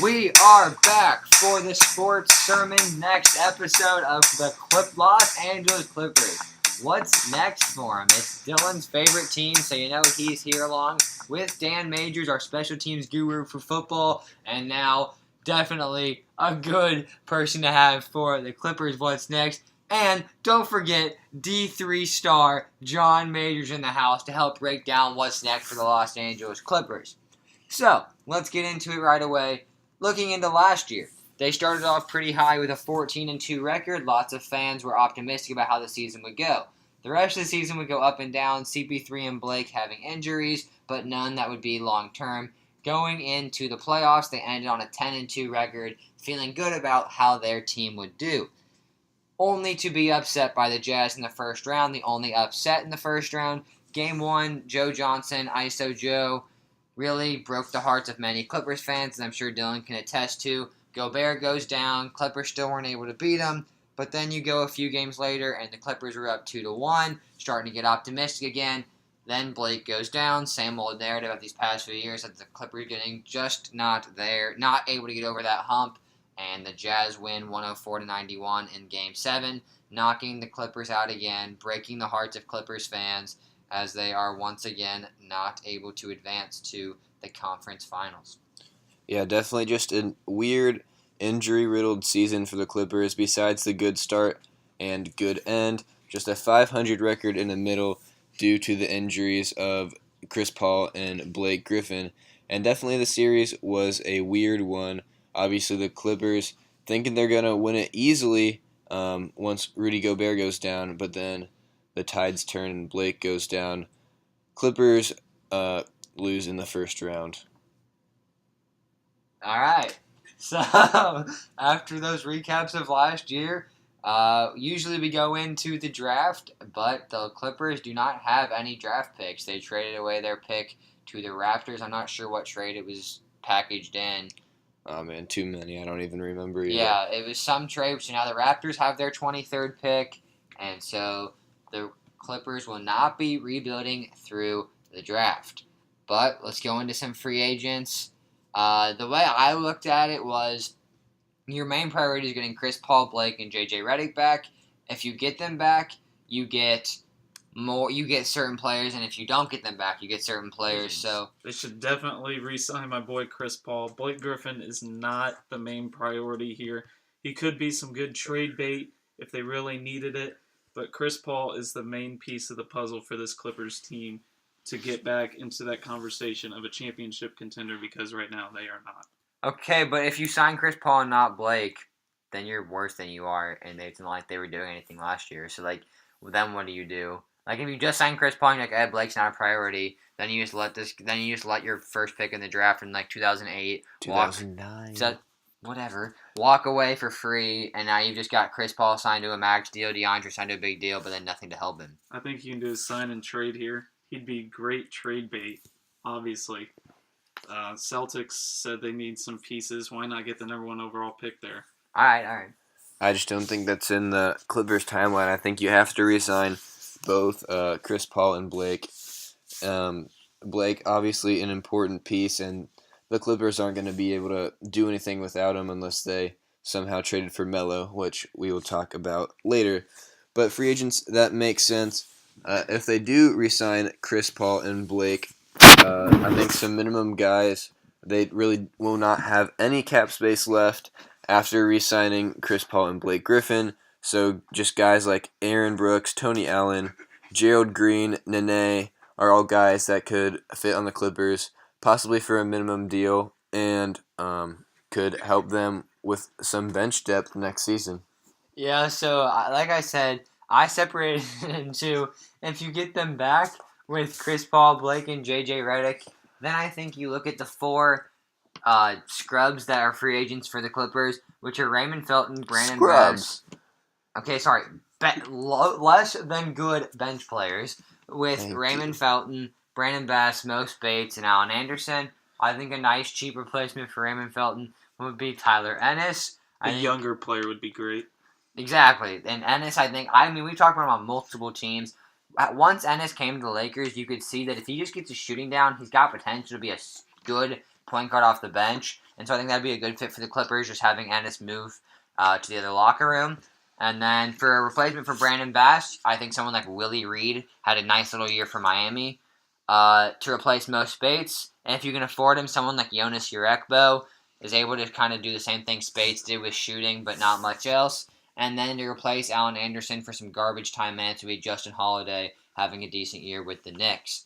We are back for the Sports Sermon next episode of the Los Angeles Clippers. What's next for them? It's Dylan's favorite team, so you know he's here along with Dan Majors, our special teams guru for football, and now definitely a good person to have for the Clippers. What's next? And don't forget D3 star John Majors in the house to help break down what's next for the Los Angeles Clippers. So, let's get into it right away. Looking into last year, they started off pretty high with a 14-2 record. Lots of fans were optimistic about how the season would go. The rest of the season would go up and down, CP3 and Blake having injuries, but none that would be long-term. Going into the playoffs, they ended on a 10-2 record, feeling good about how their team would do. Only to be upset by the Jazz in the first round, the only upset in the first round. Game 1, Joe Johnson, ISO Joe, really broke the hearts of many Clippers fans, and I'm sure Dylan can attest to. Gobert goes down, Clippers still weren't able to beat him, but then you go a few games later, and the Clippers were up 2-1, starting to get optimistic again. Then Blake goes down, same old narrative of these past few years that the Clippers getting just not there, not able to get over that hump, and the Jazz win 104-91 in Game 7, knocking the Clippers out again, breaking the hearts of Clippers fans, as they are once again not able to advance to the conference finals. Yeah, definitely just a weird injury-riddled season for the Clippers. Besides the good start and good end, just a 500 record in the middle due to the injuries of Chris Paul and Blake Griffin. And definitely the series was a weird one. Obviously the Clippers thinking they're going to win it easily once Rudy Gobert goes down, but then the tides turn and Blake goes down. Clippers lose in the first round. All right. So, after those recaps of last year, usually we go into the draft, but the Clippers do not have any draft picks. They traded away their pick to the Raptors. I'm not sure what trade it was packaged in. Oh, man, too many. I don't even remember either. Yeah, it was some trade. So now the Raptors have their 23rd pick, and so the Clippers will not be rebuilding through the draft. But let's go into some free agents. The way I looked at it was your main priority is getting Chris Paul, Blake, and JJ Redick back. If you get them back, you get more. You get certain players, and if you don't get them back, you get certain players. So they should definitely re-sign my boy Chris Paul. Blake Griffin is not the main priority here. He could be some good trade bait if they really needed it, but Chris Paul is the main piece of the puzzle for this Clippers team to get back into that conversation of a championship contender, because right now they are not. Okay, but if you sign Chris Paul and not Blake, then you're worse than you are, and it's not like they were doing anything last year. So, then what do you do? Like, if you just sign Chris Paul and you're like, Blake's not a priority, then you just let your first pick in the draft in 2008, 2009, walk away for free, and now you've just got Chris Paul signed to a max deal, DeAndre signed to a big deal, but then nothing to help him. I think you can do a sign and trade here. He'd be great trade bait, obviously. Celtics said they need some pieces. Why not get the number 1 overall pick there? All right. I just don't think that's in the Clippers timeline. I think you have to re-sign both Chris Paul and Blake. Blake, obviously an important piece, and the Clippers aren't going to be able to do anything without him unless they somehow traded for Melo, which we will talk about later. But free agents, that makes sense. If they do re-sign Chris Paul and Blake, I think some minimum guys, they really will not have any cap space left after re-signing Chris Paul and Blake Griffin. So just guys like Aaron Brooks, Tony Allen, Gerald Green, Nene are all guys that could fit on the Clippers, possibly for a minimum deal, and could help them with some bench depth next season. Yeah, so like I said, I separated it into, if you get them back with Chris Paul, Blake, and JJ Redick, then I think you look at the 4 scrubs that are free agents for the Clippers, which are Raymond Felton, Brandon Bass. Okay, sorry. Less than good bench players with Raymond Felton, Brandon Bass, Mo Spates, and Allen Anderson. I think a nice, cheap replacement for Raymond Felton would be Tyler Ennis. A younger player would be great. Exactly. And Ennis, we talked about him on multiple teams. Once Ennis came to the Lakers, you could see that if he just gets his shooting down, he's got potential to be a good point guard off the bench. And so I think that'd be a good fit for the Clippers, just having Ennis move to the other locker room. And then for a replacement for Brandon Bass, I think someone like Willie Reed had a nice little year for Miami to replace Mo Spates. And if you can afford him, someone like Jonas Urekbo is able to kind of do the same thing Spates did with shooting, but not much else. And then to replace Allen Anderson for some garbage time minutes would be Justin Holiday having a decent year with the Knicks.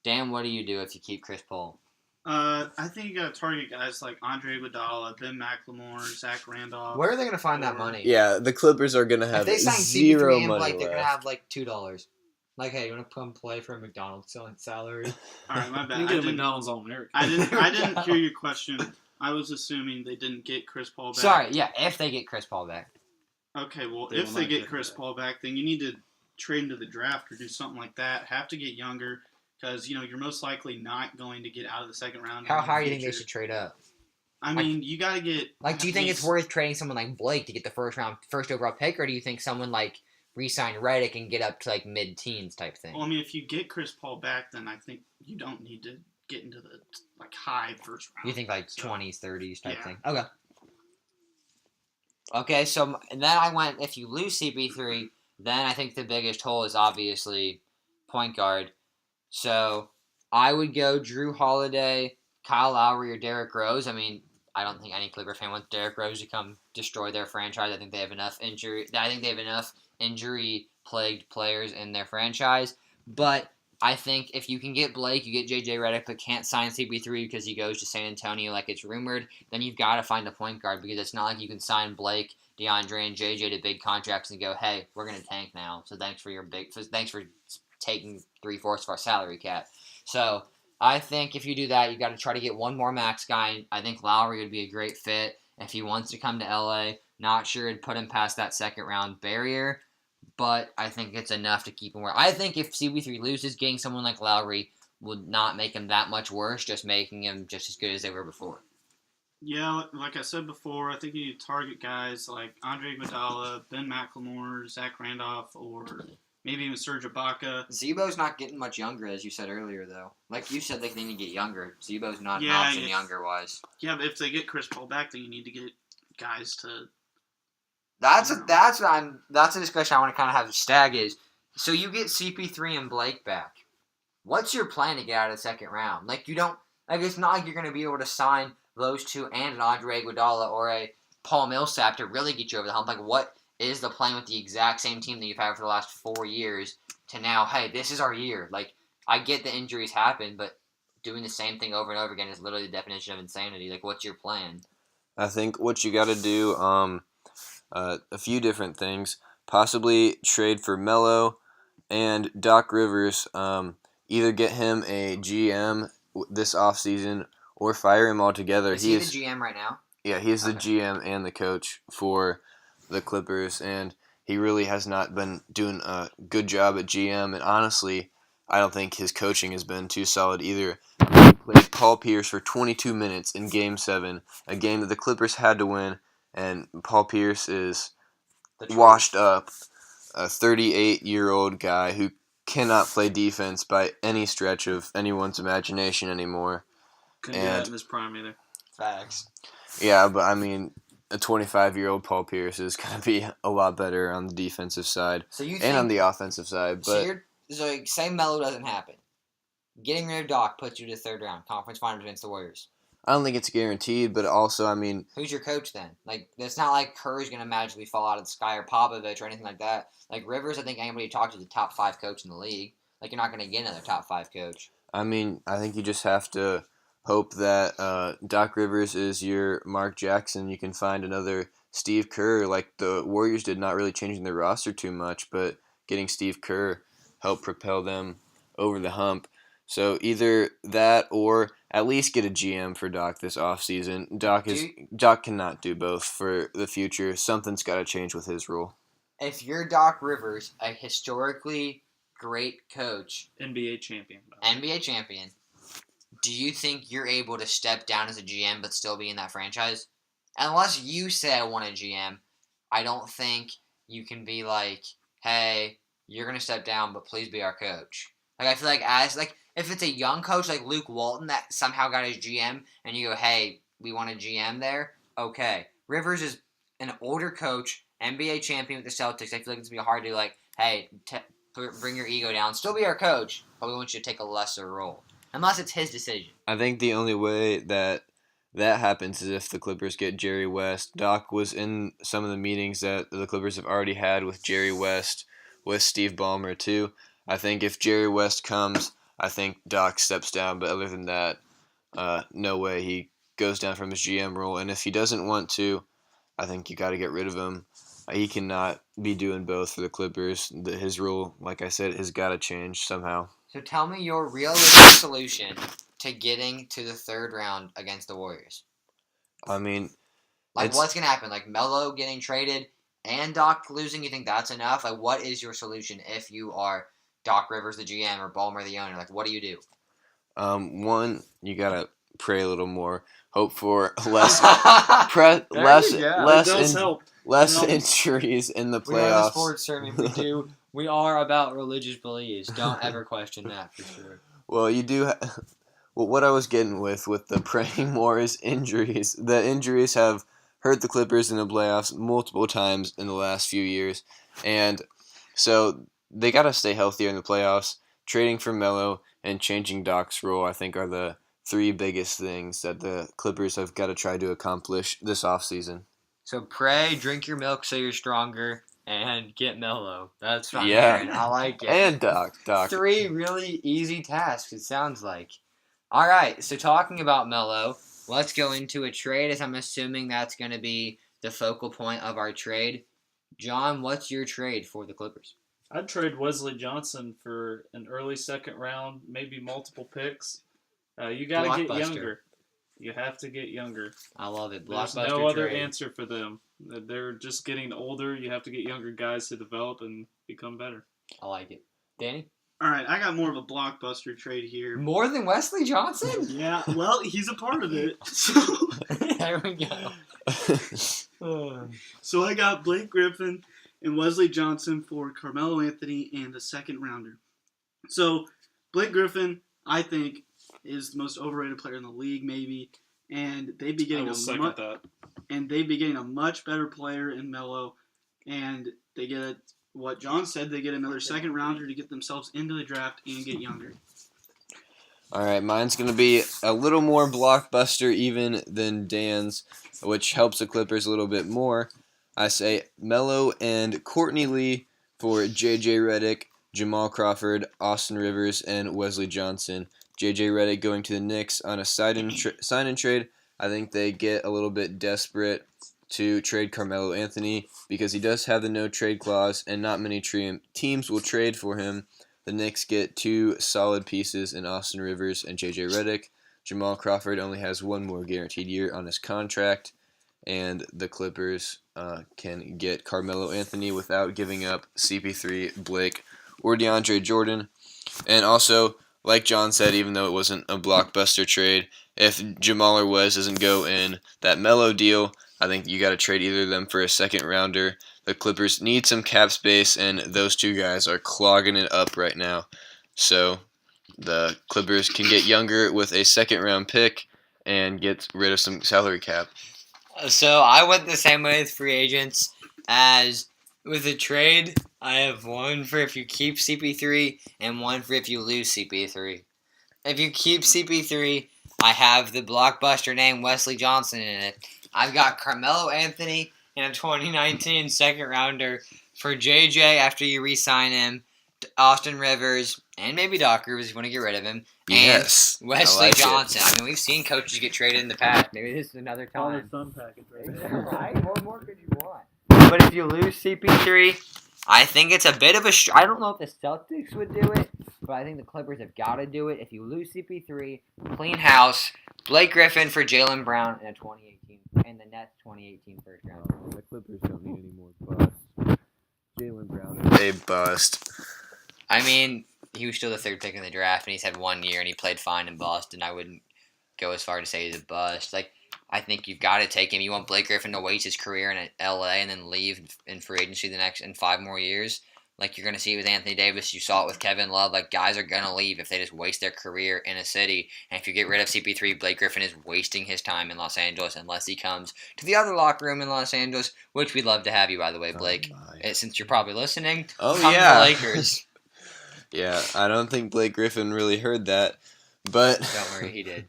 Dan, what do you do if you keep Chris Paul? I think you got to target guys like Andre Iguodala, Ben McLemore, Zach Randolph. Where are they going to find that money? Yeah, the Clippers are going to have if they sign zero CP3 and money Blake, left. they're going to have like $2. Like, hey, you want to come play for a McDonald's salary? All right, my You bad. can get a McDonald's All-American. I didn't hear your question. I was assuming they didn't get Chris Paul back. Sorry, yeah, if they get Chris Paul back. Okay, well, They if will they not get get Chris him back. Paul back, then you need to trade into the draft or do something like that. Have to get younger because, you're most likely not going to get out of the second round. How in the high do you think they future. should trade up? I mean, you got to get... Like, do you at think it's least- worth trading someone like Blake to get the first overall pick, or do you think someone like re-sign Redick and get up to like mid-teens type thing? Well, I mean, if you get Chris Paul back, then I think you don't need to get into the high first round. You think like So, 20s, 30s type yeah. thing? Okay. Okay, so then I went, if you lose CP3, then I think the biggest hole is obviously point guard. So I would go Drew Holiday, Kyle Lowry, or Derrick Rose. I mean, I don't think any Clipper fan wants Derrick Rose to come destroy their franchise. I think they have enough injury-plagued players in their franchise. But I think if you can get Blake, you get JJ Redick, but can't sign CP3 because he goes to San Antonio like it's rumored, then you've got to find a point guard because it's not like you can sign Blake, DeAndre, and JJ to big contracts and go, hey, we're going to tank now. So thanks for taking 3/4 of our salary cap. So I think if you do that, you got to try to get one more max guy. I think Lowry would be a great fit if he wants to come to LA. Not sure it'd put him past that second round barrier, but I think it's enough to keep him where. I think if CP3 loses, getting someone like Lowry would not make him that much worse, just making him just as good as they were before. Yeah, like I said before, I think you need to target guys like Andre Iguodala, Ben McLemore, Zach Randolph, or maybe even Serge Ibaka. Zebo's not getting much younger, as you said earlier, though. Like you said, they need to get younger. Zebo's not an Yeah, option yeah. younger-wise. Yeah, but if they get Chris Paul back, then you need to get guys to... That's a discussion I want to kind of have. Stag is, so you get CP3 and Blake back. What's your plan to get out of the second round? Like you don't, like it's not like you're going to be able to sign those two and an Andre Iguodala or a Paul Millsap to really get you over the hump. Like what is the plan with the exact same team that you've had for the last 4 years to now? Hey, this is our year. Like I get the injuries happen, but doing the same thing over and over again is literally the definition of insanity. Like what's your plan? I think what you got to do, a few different things. Possibly trade for Melo and Doc Rivers. Either get him a GM this offseason or fire him altogether. Is he the GM right now? Yeah, he's the Okay. GM and the coach for the Clippers, and he really has not been doing a good job at GM. And honestly, I don't think his coaching has been too solid either. He played Paul Pierce for 22 minutes in Game 7, a game that the Clippers had to win, and Paul Pierce is The truth. washed up, a 38-year-old guy who cannot play defense by any stretch of anyone's imagination anymore. Couldn't do And- that in his prime either. Facts. Yeah, but I mean, a 25-year-old Paul Pierce is going to be a lot better on the defensive side So you and on think the offensive side. so? But Say Melo doesn't happen. Getting rid of Doc puts you to the third round conference finals against the Warriors. I don't think it's guaranteed. But also, I mean, Who's your coach then? Like, it's not like Curry's going to magically fall out of the sky or Popovich or anything like that. Like, Rivers, I think anybody talks to is the top 5 coach in the league. Like, you're not going to get another top 5 coach. I think you just have to hope that Doc Rivers is your Mark Jackson. You can find another Steve Kerr. Like the Warriors did not really changing their roster too much, but getting Steve Kerr helped propel them over the hump. So either that or at least get a GM for Doc this offseason. Doc cannot do both for the future. Something's got to change with his role. If you're Doc Rivers, a historically great coach, NBA champion. by the way. NBA champion, do you think you're able to step down as a GM but still be in that franchise? Unless you say I want a GM, I don't think you can be like, hey, you're going to step down, but please be our coach. Like, I feel like If it's a young coach like Luke Walton that somehow got his GM, and you go, hey, we want a GM there, okay. Rivers is an older coach, NBA champion with the Celtics. I feel like it's going to be hard to, like, hey, bring your ego down. Still be our coach, but we want you to take a lesser role. Unless it's his decision. I think the only way that happens is if the Clippers get Jerry West. Doc was in some of the meetings that the Clippers have already had with Jerry West, with Steve Ballmer too. I think if Jerry West comes, I think Doc steps down. But other than that, no way he goes down from his GM role. And if he doesn't want to, I think you got to get rid of him. He cannot be doing both for the Clippers. His role, like I said, has got to change somehow. So tell me your realistic solution to getting to the third round against the Warriors. I mean, like, what's going to happen? Like, Melo getting traded and Doc losing, you think that's enough? Like, what is your solution if you are Doc Rivers, the GM, or Ballmer, the owner? Like, what do you do? One, you got to pray a little more. Hope for less injuries in the playoffs. We are the sports certainly we do. We are about religious beliefs. Don't ever question that for sure. Well, you do. Well, what I was getting with the praying more is injuries. The injuries have hurt the Clippers in the playoffs multiple times in the last few years, and so they got to stay healthier in the playoffs. Trading for Melo and changing Doc's role, I think, are the three biggest things that the Clippers have got to try to accomplish this offseason. So pray, drink your milk so you're stronger, and get Melo. That's what I'm Yeah. hearing. I like it. And Doc. Three really easy tasks, it sounds like. All right, so talking about Melo, let's go into a trade, as I'm assuming that's going to be the focal point of our trade. John, what's your trade for the Clippers? I'd trade Wesley Johnson for an early second round, maybe multiple picks. You got to get younger. You have to get younger. I love it. There's Blockbuster no other trade. answer for them. They're just getting older. You have to get younger guys to develop and become better. I like it. Danny? All right, I got more of a blockbuster trade here. More than Wesley Johnson? Yeah, well, he's a part of it. There we go. So I got Blake Griffin and Wesley Johnson for Carmelo Anthony and a second rounder. So Blake Griffin, I think, is the most overrated player in the league, maybe, and they'd be getting a much better player in Melo, and they get what John said. They get another second rounder to get themselves into the draft and get younger. All right, mine's going to be a little more blockbuster even than Dan's, which helps the Clippers a little bit more. I say Melo and Courtney Lee for J.J. Redick, Jamal Crawford, Austin Rivers, and Wesley Johnson. J.J. Redick going to the Knicks on a sign-in trade. I think they get a little bit desperate to trade Carmelo Anthony because he does have the no-trade clause, and not many teams will trade for him. The Knicks get two solid pieces in Austin Rivers and J.J. Redick. Jamal Crawford only has one more guaranteed year on his contract, and the Clippers can get Carmelo Anthony without giving up CP3, Blake, or DeAndre Jordan. And also, like John said, even though it wasn't a blockbuster trade, if Jamal or Wes doesn't go in that Melo deal, I think you got to trade either of them for a second rounder. The Clippers need some cap space, and those two guys are clogging it up right now. So the Clippers can get younger with a second-round pick and get rid of some salary cap. So I went the same way with free agents as with the trade. I have one for if you keep CP3 and one for if you lose CP3. If you keep CP3, I have the blockbuster name Wesley Johnson in it. I've got Carmelo Anthony and a 2019 second rounder for JJ after you re-sign him, Austin Rivers, and maybe Doc Rivers if you want to get rid of him. Yes. And Wesley like Johnson. I mean, we've seen coaches get traded in the past. Maybe this is another All the time. thumb package right there. Right? What more could you want? But if you lose CP3, I think it's a bit of a... I don't know if the Celtics would do it, but I think the Clippers have got to do it. If you lose CP3, clean house, Blake Griffin for Jaylen Brown and a 2018 and the Nets 2018 first round. The Clippers don't need any more busts. Jaylen Brown is a bust. I mean, he was still the third pick in the draft, and he's had 1 year, and he played fine in Boston. I wouldn't go as far to say he's a bust. Like, I think you've got to take him. You want Blake Griffin to waste his career in LA and then leave in free agency the next in 5 more years. Like you're going to see it with Anthony Davis. You saw it with Kevin Love. Like guys are going to leave if they just waste their career in a city. And if you get rid of CP3, Blake Griffin is wasting his time in Los Angeles unless he comes to the other locker room in Los Angeles, which we'd love to have you, by the way, Blake. Since you're probably listening, come to the Lakers. Yeah, I don't think Blake Griffin really heard that, but Don't worry, he did.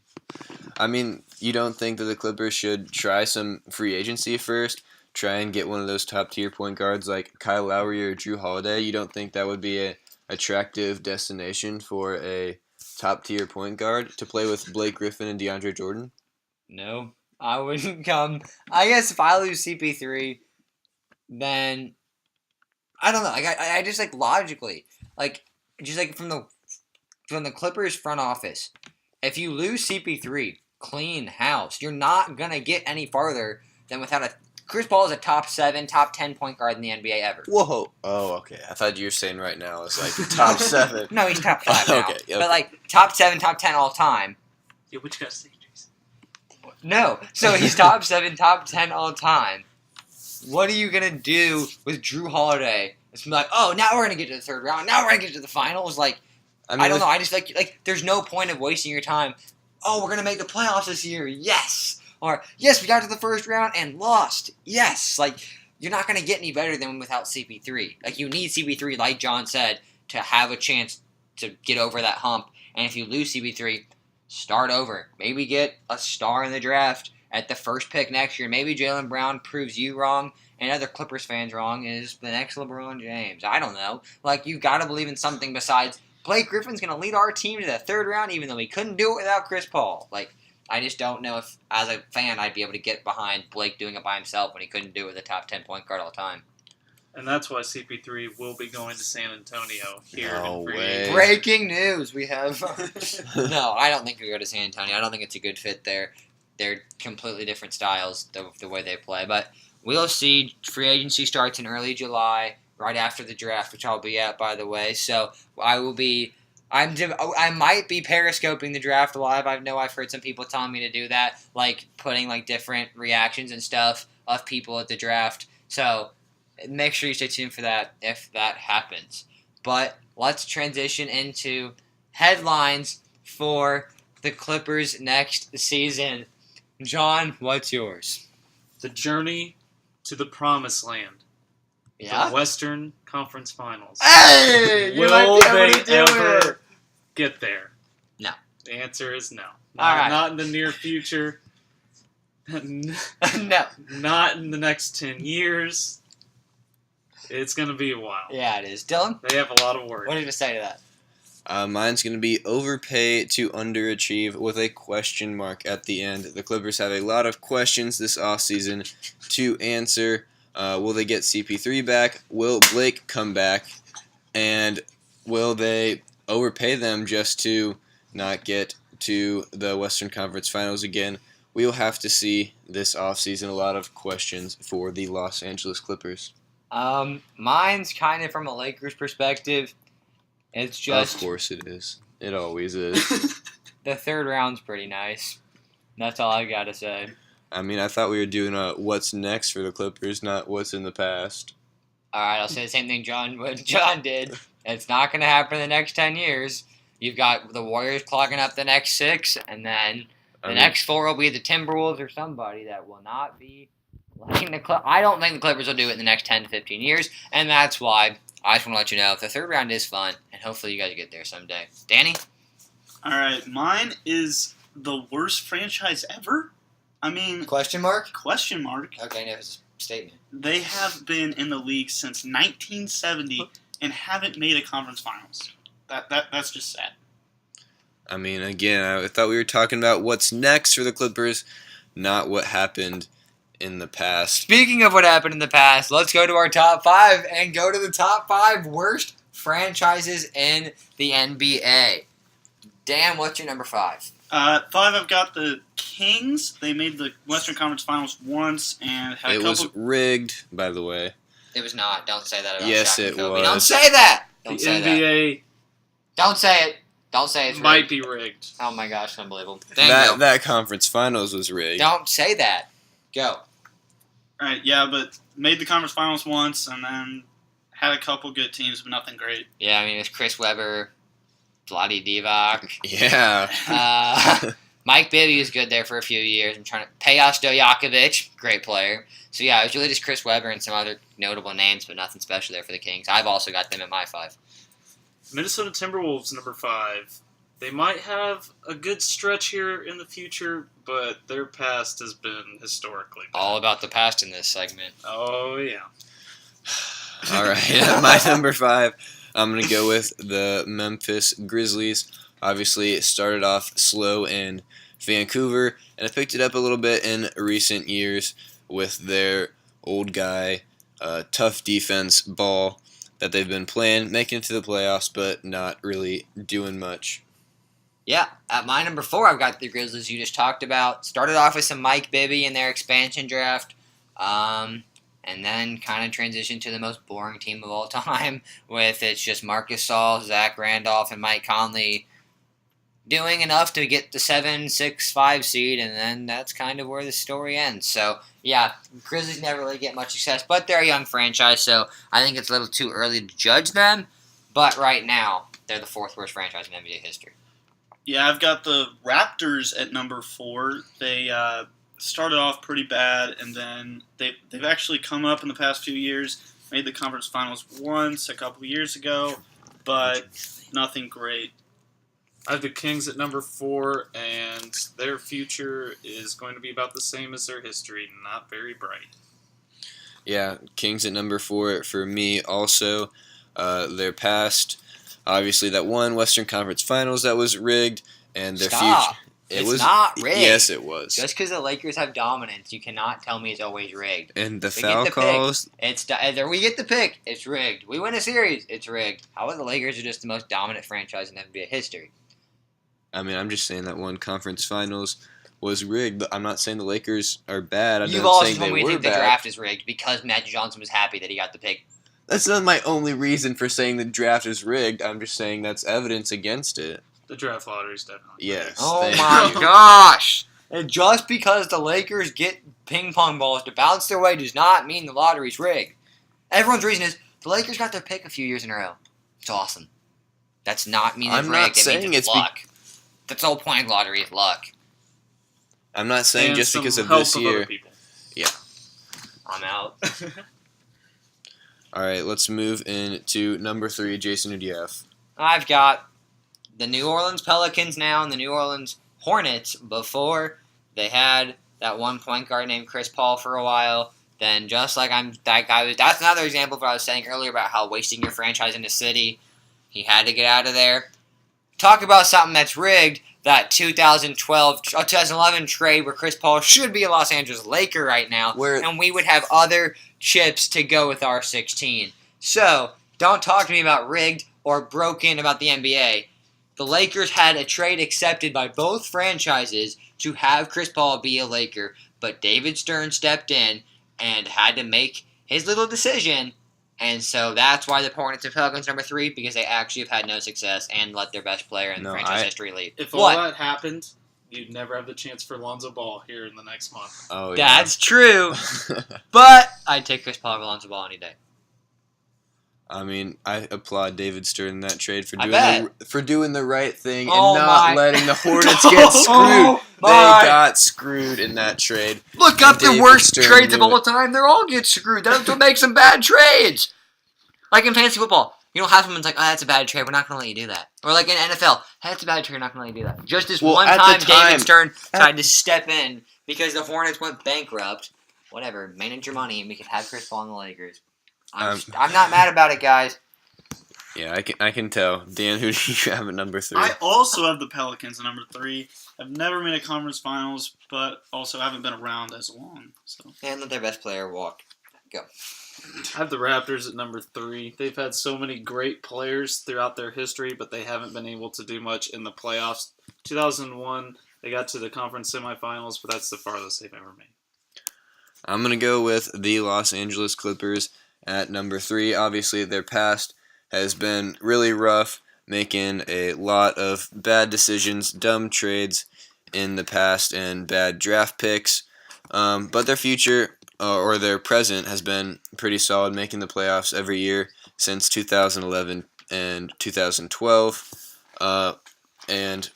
I mean, you don't think that the Clippers should try some free agency first? Try and get one of those top-tier point guards like Kyle Lowry or Drew Holiday? You don't think that would be a attractive destination for a top-tier point guard to play with Blake Griffin and DeAndre Jordan? No, I wouldn't come. I guess if I lose CP3, then I don't know. Like I just like logically, like just like from the Clippers front office, if you lose CP3, clean house. You're not gonna get any farther than without a. Chris Paul is a top 7, top 10 point guard in the NBA ever. Whoa! Oh, okay. I thought you were saying right now it's like top 7. No, he's top 5 now. Okay. But like top 7, top 10 all time. Yeah, what you gotta say, Jason? No, so he's top 7, top 10 all time. What are you gonna do with Drew Holiday? It's like, oh, now we're gonna get to the third round. Now we're gonna get to the finals. Like, I don't know. I just like there's no point of wasting your time. Oh, we're gonna make the playoffs this year. Yes. Or, yes, we got to the first round and lost. Yes. Like, you're not going to get any better than without CP3. Like, you need CP3, like John said, to have a chance to get over that hump. And if you lose CP3, start over. Maybe get a star in the draft at the first pick next year. Maybe Jaylen Brown proves you wrong and other Clippers fans wrong, is the next LeBron James. I don't know. Like, you got to believe in something besides Blake Griffin's going to lead our team to the third round even though he couldn't do it without Chris Paul. Like, I just don't know if, as a fan, I'd be able to get behind Blake doing it by himself when he couldn't do it with a top 10 point guard all the time. And that's why CP3 will be going to San Antonio here No in free way. agency. Breaking news, we have... No, I don't think he'll go to San Antonio. I don't think it's a good fit there. They're completely different styles, the way they play. But we'll see. Free agency starts in early July, right after the draft, which I'll be at, by the way. So I will be... I might be periscoping the draft live. I've heard some people telling me to do that, like putting like different reactions and stuff of people at the draft. So make sure you stay tuned for that if that happens. But let's transition into headlines for the Clippers next season. John, what's yours? The journey to the promised land. Yeah. The Western Conference Finals. Hey, Will they ever get there? No. The answer is no. All right. Not in the near future. No. Not in the next 10 years. It's going to be a while. Yeah, it is. Dylan, They have a lot of work. what did you say to that? Mine's going to be overpay to underachieve with a question mark at the end. The Clippers have a lot of questions this offseason to answer. Will they get CP3 back? Will Blake come back? And will they overpay them just to not get to the Western Conference Finals again? We'll have to see this offseason. A lot of questions for the Los Angeles Clippers. Mine's kind of from a Lakers perspective. It's just Of course it is. It always is. the third round's pretty nice. That's all I gotta say. I mean, I thought we were doing what's next for the Clippers, not what's in the past. All right, I'll say the same thing John did. It's not gonna happen in the next 10 years. You've got the Warriors clogging up the next 6, and then the next 4 will be the Timberwolves or somebody that will not be letting the Clippers. I don't think the Clippers will do it in the next 10 to 15 years, and that's why I just want to let you know the third round is fun, and hopefully you guys get there someday. Danny? All right, mine is the worst franchise ever. I mean, Question mark? question mark. Okay, no, it's a statement. They have been in the league since 1970 and haven't made a conference finals. That's just sad. I mean, again, I thought we were talking about what's next for the Clippers, not what happened in the past. Speaking of what happened in the past, let's go to our top 5 and go to the top 5 worst franchises in the NBA. Dan, what's your number 5? 5, I've got the Kings. They made the Western Conference Finals once and had a It couple. was rigged, by the way. It was not. Don't say that about Yes, Shaq and it Kobe. was. Don't say that. The Don't say that. NBA Don't say it. Don't say it's might rigged. be rigged. Oh my gosh, unbelievable. Thank you. That conference finals was rigged. Don't say that. Go. Right, yeah, but made the conference finals once and then had a couple good teams, but nothing great. Yeah, I mean, it's Chris Webber, Vlade Divac. Yeah. Mike Bibby was good there for a few years. I'm trying to Peja Stojakovic, great player. So yeah, it was really just Chris Webber and some other notable names, but nothing special there for the Kings. I've also got them at my 5. Minnesota Timberwolves, number 5. They might have a good stretch here in the future, but their past has been historically bad. All about the past in this segment. Oh, yeah. All right, my number 5, I'm going to go with the Memphis Grizzlies. Obviously, it started off slow in Vancouver, and it picked it up a little bit in recent years with their old guy, tough defense ball that they've been playing, making it to the playoffs, but not really doing much. Yeah, at my number 4, I've got the Grizzlies you just talked about. Started off with some Mike Bibby in their expansion draft, and then kind of transitioned to the most boring team of all time, with it's just Marcus Saul, Zach Randolph, and Mike Conley doing enough to get the 7, 6, 5 seed, and then that's kind of where the story ends. So, yeah, Grizzlies never really get much success, but they're a young franchise, so I think it's a little too early to judge them. But right now, they're the 4th worst franchise in NBA history. Yeah, I've got the Raptors at number 4. They started off pretty bad, and then they've actually come up in the past few years. Made the conference finals once a couple years ago, but nothing great. I have the Kings at number 4, and their future is going to be about the same as their history, not very bright. Yeah, Kings at number 4 for me also. Their past, obviously, that one Western Conference Finals that was rigged, and their Stop. future. It's not rigged. Yes, it was. Just because the Lakers have dominance, you cannot tell me it's always rigged. And the We foul get the calls. Either we get the pick, it's rigged. We win a series, it's rigged. How about the Lakers are just the most dominant franchise in NBA history? I mean, I'm just saying that one conference finals was rigged. I'm not saying the Lakers are bad. I'm You've not also saying told they me you were think the bad. draft is rigged because Magic Johnson was happy that he got the pick. That's not my only reason for saying the draft is rigged. I'm just saying that's evidence against it. The draft lottery is definitely Yes. Oh Thank my you. gosh! And just because the Lakers get ping pong balls to bounce their way does not mean the lottery's rigged. Everyone's reason is the Lakers got their pick a few years in a row. It's awesome. That's not mean it's I'm rigged. not It means saying it's it's luck. That's the whole point of lottery is luck. I'm not saying And just some because of help this of year. other people. I'm out. All right, let's move into number 3. Jason, who do you have? I've got the New Orleans Pelicans now and the New Orleans Hornets. Before they had that one point guard named Chris Paul for a while. Then just like that's another example of what I was saying earlier about how wasting your franchise in the city. He had to get out of there. Talk about something that's rigged. That 2011 trade where Chris Paul should be a Los Angeles Laker right now, and we would have other chips to go with our 16. So, don't talk to me about rigged or broken about the NBA. The Lakers had a trade accepted by both franchises to have Chris Paul be a Laker, but David Stern stepped in and had to make his little decision. And so that's why the Hornets are Pelicans number 3, because they actually have had no success and let their best player in franchise history leave. If all What? that happened, you'd never have the chance for Lonzo Ball here in the next month. Oh, yeah. That's true, but I'd take Chris Paul over Lonzo Ball any day. I mean, I applaud David Stern in that trade for I doing the right thing Oh and not my- letting the Hornets get screwed. Oh They my- got screwed in that trade. Look up the David worst Stern trades of knew all it. time. They're all get screwed. That's what makes them bad trades. Like in fantasy football, you don't have someone's like, oh, that's a bad trade. We're not going to let you do that. Or like in NFL, hey, that's a bad trade. We're not going to let you do that. Just this Well, one at the time, time- David Stern tried to step in because the Hornets went bankrupt. Whatever, manage your money, and we could have Chris Paul and the Lakers. I'm not mad about it, guys. Yeah, I can tell. Dan, who do you have at number 3? I also have the Pelicans at number 3. I've never made a conference finals, but also haven't been around as long. So And let their best player walk. Go. I have the Raptors at number 3. They've had so many great players throughout their history, but they haven't been able to do much in the playoffs. 2001, they got to the conference semifinals, but that's the farthest they've ever made. I'm going to go with the Los Angeles Clippers at number 3. Obviously, their past has been really rough, making a lot of bad decisions, dumb trades in the past, and bad draft picks. But their future, or their present, has been pretty solid, making the playoffs every year. since 2011 and 2012. And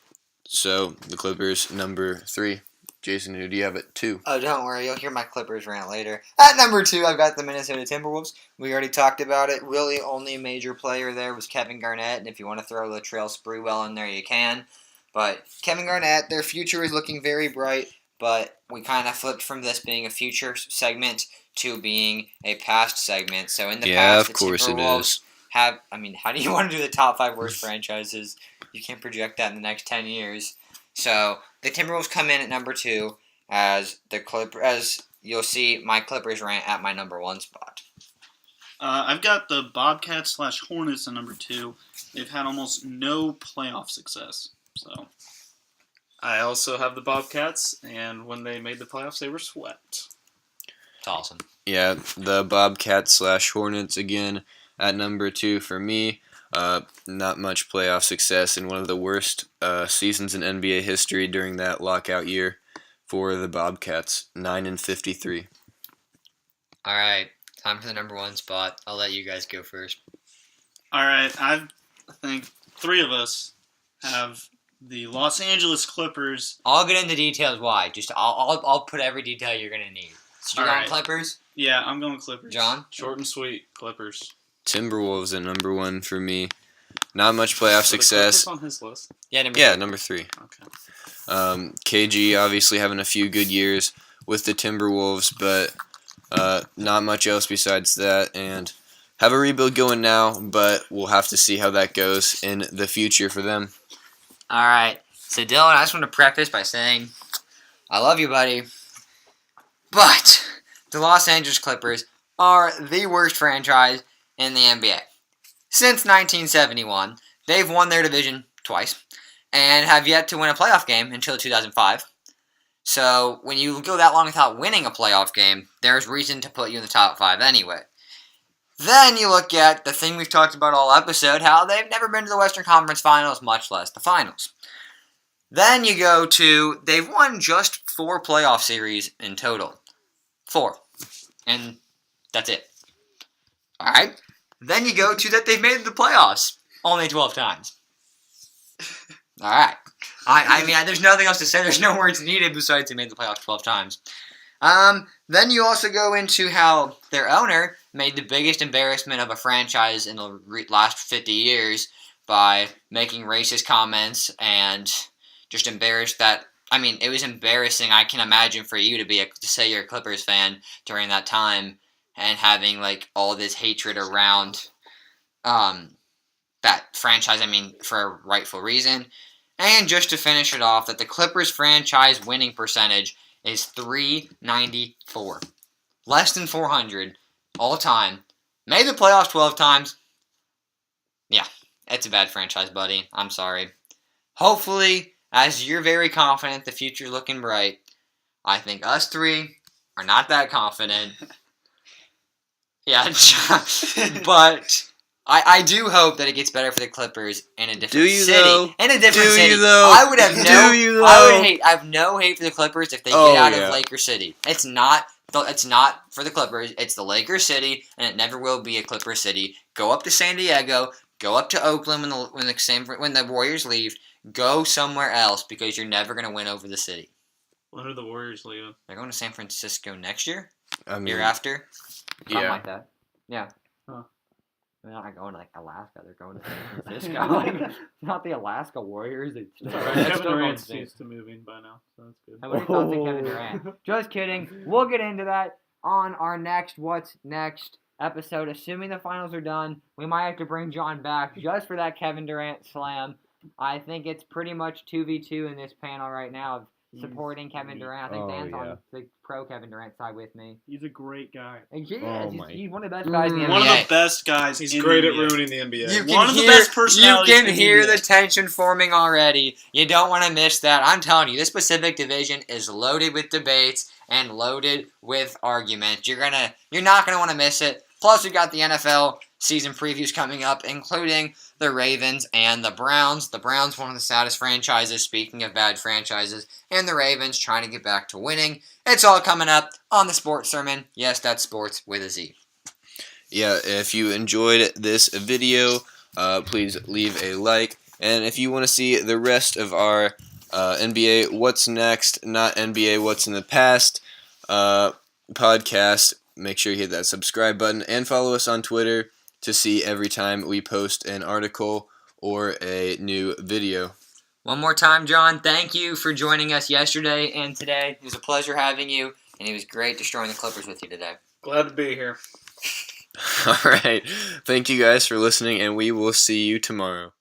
so the Clippers, number 3. Jason, who do you have at 2? Oh, don't worry. You'll hear my Clippers rant later. At number 2, I've got the Minnesota Timberwolves. We already talked about it. Really, only major player there was Kevin Garnett. And if you want to throw Latrell Sprewell in there, you can. But Kevin Garnett, their future is looking very bright. But we kind of flipped from this being a future segment to being a past segment. So in the past, of course the it Timberwolves is. how do you want to do the top 5 worst franchises? You can't project that in the next 10 years. So the Timberwolves come in at number 2 as you'll see my Clippers rant at my number 1 spot. I've got the Bobcats / Hornets at number 2. They've had almost no playoff success. So I also have the Bobcats, and when they made the playoffs, they were swept. It's awesome. Yeah, the Bobcats / Hornets again at number 2 for me. Not much playoff success in one of the worst seasons in NBA history during that lockout year for the Bobcats, 9-53. All right, time for the number 1 spot. I'll let you guys go first. all right, I think 3 of us have the Los Angeles Clippers. I'll get into details why. Just I'll put every detail you're gonna need. So you're All going right. Clippers, Yeah, I'm going Clippers. John? Short and sweet, Clippers. Timberwolves at number 1 for me. Not much playoff So the success. Clippers on his list. Yeah, number Yeah, 2. number 3. Okay. KG obviously having a few good years with the Timberwolves, but not much else besides that. And have a rebuild going now, but we'll have to see how that goes in the future for them. All right. So Dylan, I just want to preface by saying, I love you, buddy, but the Los Angeles Clippers are the worst franchise in the NBA. Since 1971, they've won their division twice and have yet to win a playoff game until 2005. So when you go that long without winning a playoff game, there's reason to put you in the top 5 anyway. Then you look at the thing we've talked about all episode, how they've never been to the Western Conference Finals, much less the Finals. Then you go to, they've won just 4 playoff series in total. 4. And that's it. Alright? Then you go to that they've made the playoffs only 12 times. Alright. I mean, there's nothing else to say. There's no words needed besides they made the playoffs 12 times. Then you also go into how their owner made the biggest embarrassment of a franchise in the last 50 years by making racist comments and just embarrassed that. I mean, it was embarrassing. I can imagine for you to say you're a Clippers fan during that time and having like all this hatred around that franchise. I mean, for a rightful reason. And just to finish it off, that the Clippers franchise winning percentage is .394. Less than 400 all time. Made the playoffs 12 times. Yeah, it's a bad franchise, buddy. I'm sorry. Hopefully, as you're very confident, the future's looking bright. I think us 3 are not that confident. Yeah, but I do hope that it gets better for the Clippers in a different Do you, city. though? In a different Do city. you, though? I would have Do no. you, though? I have no hate for the Clippers if they Oh, get out yeah. of Laker City. It's not for the Clippers. It's the Laker City, and it never will be a Clipper City. Go up to San Diego. Go up to Oakland when the Warriors leave. Go somewhere else because you're never going to win over the city. When are the Warriors leaving? They're going to San Francisco next year. I mean, Year after. Something yeah. like that. Yeah. Huh. They're not going to like Alaska. They're going to San Francisco. Like, not the Alaska Warriors. It's It's still, alright. it's Kevin still going Durant's to used to moving by now, so that's good. I wouldn't thought that Kevin Durant. Just kidding. We'll get into that on our next What's Next episode. Assuming the finals are done, we might have to bring John back just for that Kevin Durant slam. I think it's pretty much 2v2 in this panel right now of supporting Kevin Durant. I think Oh, Dan's yeah. on the pro Kevin Durant side with me. He's a great guy. And he is. Oh, He's my. one of the best guys in the NBA. One of the best guys. He's in great the at NBA. ruining the NBA. You One of the best personalities You can in the hear NBA. the tension forming already. You don't want to miss that. I'm telling you, this Pacific Division is loaded with debates and loaded with arguments. You're not gonna want to miss it. Plus, we've got the NFL season previews coming up, including the Ravens and the Browns. The Browns, one of the saddest franchises, speaking of bad franchises, and the Ravens trying to get back to winning. It's all coming up on the Sports Sermon. Yes, that's sports with a Z. Yeah, if you enjoyed this video, please leave a like. And if you want to see the rest of our NBA What's Next, not NBA What's in the Past podcast, make sure you hit that subscribe button and follow us on Twitter to see every time we post an article or a new video. One more time, John, thank you for joining us yesterday and today. It was a pleasure having you, and it was great destroying the Clippers with you today. Glad to be here. All right. Thank you guys for listening, and we will see you tomorrow.